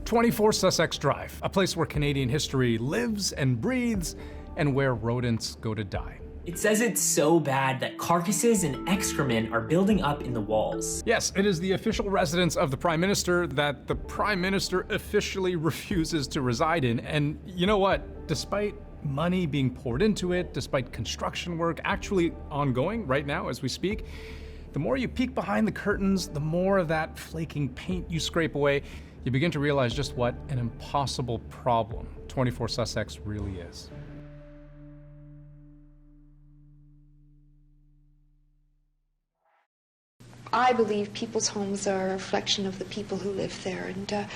24 Sussex Drive, a place where Canadian history lives and breathes and where rodents go to die. It says it's so bad that carcasses and excrement are building up in the walls. Yes, it is the official residence of the Prime Minister that the Prime Minister officially refuses to reside in. And you know what? Despite money being poured into it, despite construction work actually ongoing right now as we speak, the more you peek behind the curtains, the more of that flaking paint you scrape away, you begin to realize just what an impossible problem 24 Sussex really is. I believe people's homes are a reflection of the people who live there, and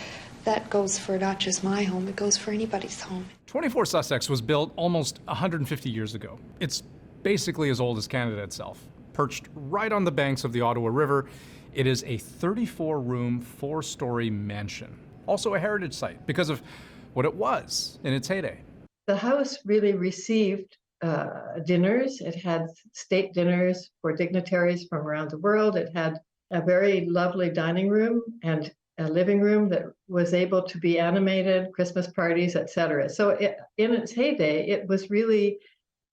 that goes for not just my home, it goes for anybody's home. 24 Sussex was built almost 150 years ago. It's basically as old as Canada itself. Perched right on the banks of the Ottawa River, it is a 34-room, 4-story mansion. Also a heritage site because of what it was in its heyday. The house really received dinners. It had state dinners for dignitaries from around the world. It had a very lovely dining room and a living room that was able to be animated, Christmas parties, etc. So in its heyday, it was really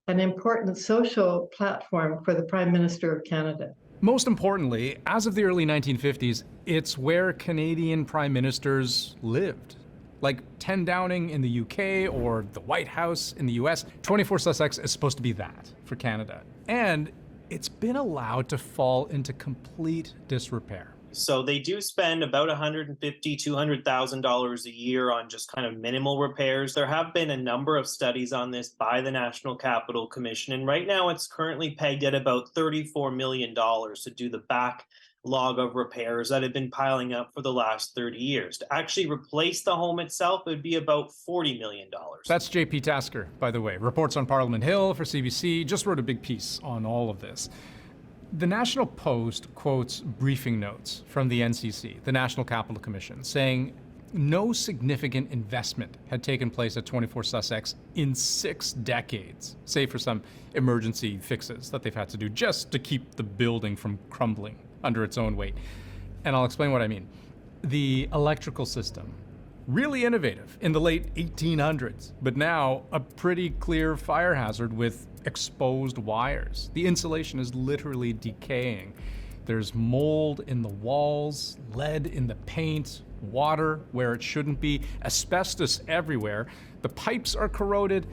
an important social platform for the Prime Minister of Canada. Most importantly, as of the early 1950s, it's where Canadian prime ministers lived. Like 10 Downing in the UK or the White House in the US, 24 Sussex is supposed to be that for Canada. And it's been allowed to fall into complete disrepair. So they do spend about $150,000 to $200,000 a year on just kind of minimal repairs. There have been a number of studies on this by the National Capital Commission, and right now it's currently pegged at about $34 million to do the backlog of repairs that have been piling up for the last 30 years. To actually replace the home itself, it would be about $40 million. That's JP Tasker, by the way. Reports on Parliament Hill for CBC, just wrote a big piece on all of this. The National Post quotes briefing notes from the NCC, the National Capital Commission, saying no significant investment had taken place at 24 Sussex in 6 decades, save for some emergency fixes that they've had to do just to keep the building from crumbling under its own weight. And I'll explain what I mean. The electrical system, really innovative in the late 1800s, but now a pretty clear fire hazard with exposed wires. The insulation is literally decaying. There's mold in the walls, lead in the paint, water where it shouldn't be, asbestos everywhere. The pipes are corroded.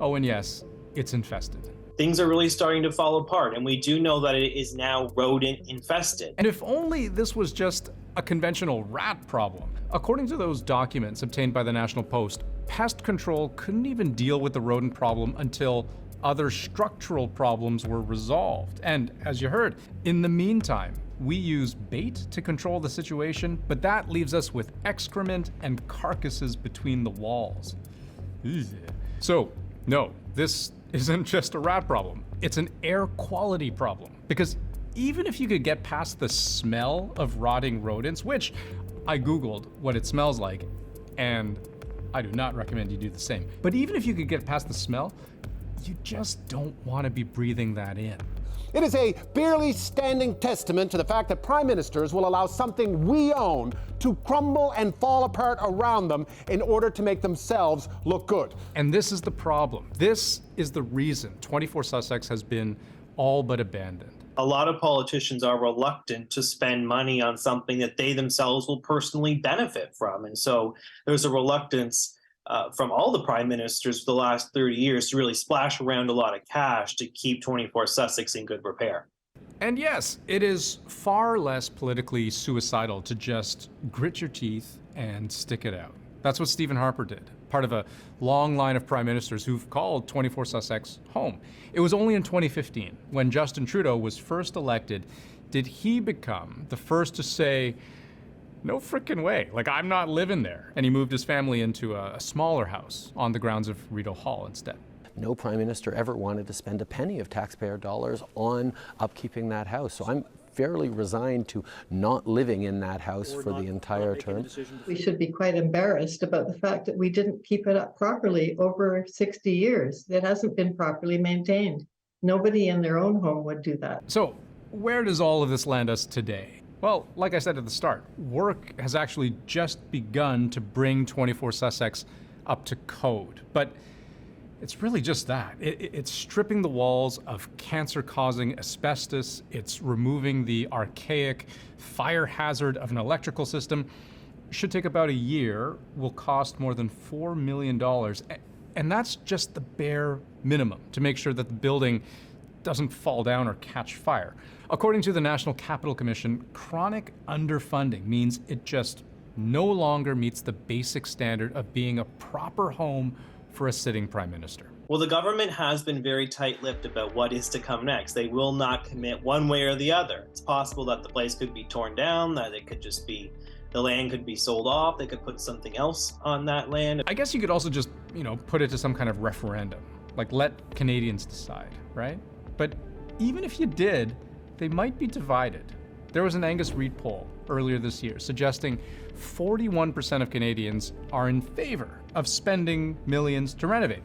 Oh, and yes, it's infested. Things are really starting to fall apart, and we do know that it is now rodent infested. And if only this was just a conventional rat problem. According to those documents obtained by the National Post, pest control couldn't even deal with the rodent problem until other structural problems were resolved. And as you heard, in the meantime, we use bait to control the situation, but that leaves us with excrement and carcasses between the walls. Ugh. So, no, this isn't just a rat problem. It's an air quality problem. Because even if you could get past the smell of rotting rodents, which I Googled what it smells like, and I do not recommend you do the same. But even if you could get past the smell, you just don't want to be breathing that in. It is a barely standing testament to the fact that prime ministers will allow something we own to crumble and fall apart around them in order to make themselves look good. And this is the problem. This is the reason 24 Sussex has been all but abandoned. A lot of politicians are reluctant to spend money on something that they themselves will personally benefit from. And so there's a reluctance from all the prime ministers for the last 30 years to really splash around a lot of cash to keep 24 Sussex in good repair. And yes, it is far less politically suicidal to just grit your teeth and stick it out. That's what Stephen Harper did, part of a long line of prime ministers who've called 24 Sussex home. It was only in 2015, when Justin Trudeau was first elected, did he become the first to say, no frickin' way, like I'm not living there. And he moved his family into a smaller house on the grounds of Rideau Hall instead. No prime minister ever wanted to spend a penny of taxpayer dollars on upkeeping that house. So I'm fairly resigned to not living in that house for the entire term. We should be quite embarrassed about the fact that we didn't keep it up properly over 60 years. It hasn't been properly maintained. Nobody in their own home would do that. So where does all of this land us today? Well, like I said at the start, work has actually just begun to bring 24 Sussex up to code. But it's really just that. It's stripping the walls of cancer-causing asbestos. It's removing the archaic fire hazard of an electrical system. Should take about a year, will cost more than $4 million. And that's just the bare minimum to make sure that the building doesn't fall down or catch fire. According to the National Capital Commission, chronic underfunding means it just no longer meets the basic standard of being a proper home for a sitting prime minister. Well, the government has been very tight-lipped about what is to come next. They will not commit one way or the other. It's possible that the place could be torn down, that it could just be, the land could be sold off, they could put something else on that land. I guess you could also just, put it to some kind of referendum, like let Canadians decide, right? But even if you did, they might be divided. There was an Angus Reid poll earlier this year suggesting 41% of Canadians are in favor of spending millions to renovate.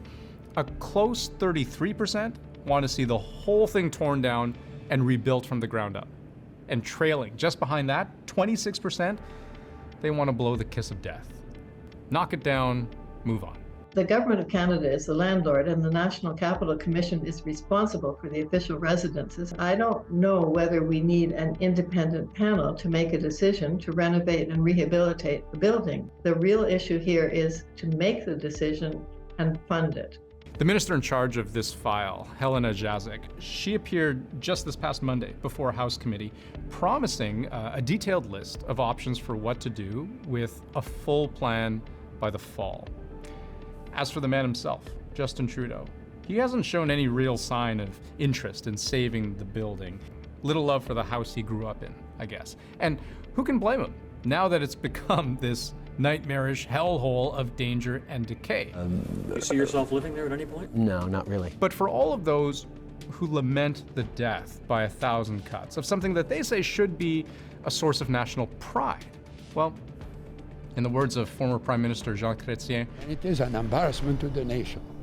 A close 33% want to see the whole thing torn down and rebuilt from the ground up. And trailing just behind that, 26%, they want to blow the kiss of death. Knock it down, move on. The Government of Canada is the landlord, and the National Capital Commission is responsible for the official residences. I don't know whether we need an independent panel to make a decision to renovate and rehabilitate the building. The real issue here is to make the decision and fund it. The minister in charge of this file, Helena Jazik, she appeared just this past Monday before a House committee, promising a detailed list of options for what to do with a full plan by the fall. As for the man himself, Justin Trudeau, he hasn't shown any real sign of interest in saving the building. Little love for the house he grew up in, I guess. And who can blame him now that it's become this nightmarish hellhole of danger and decay? You see yourself living there at any point? No, not really. But for all of those who lament the death by 1,000 cuts of something that they say should be a source of national pride, well, in the words of former Prime Minister Jean Chrétien, it is an embarrassment to the nation.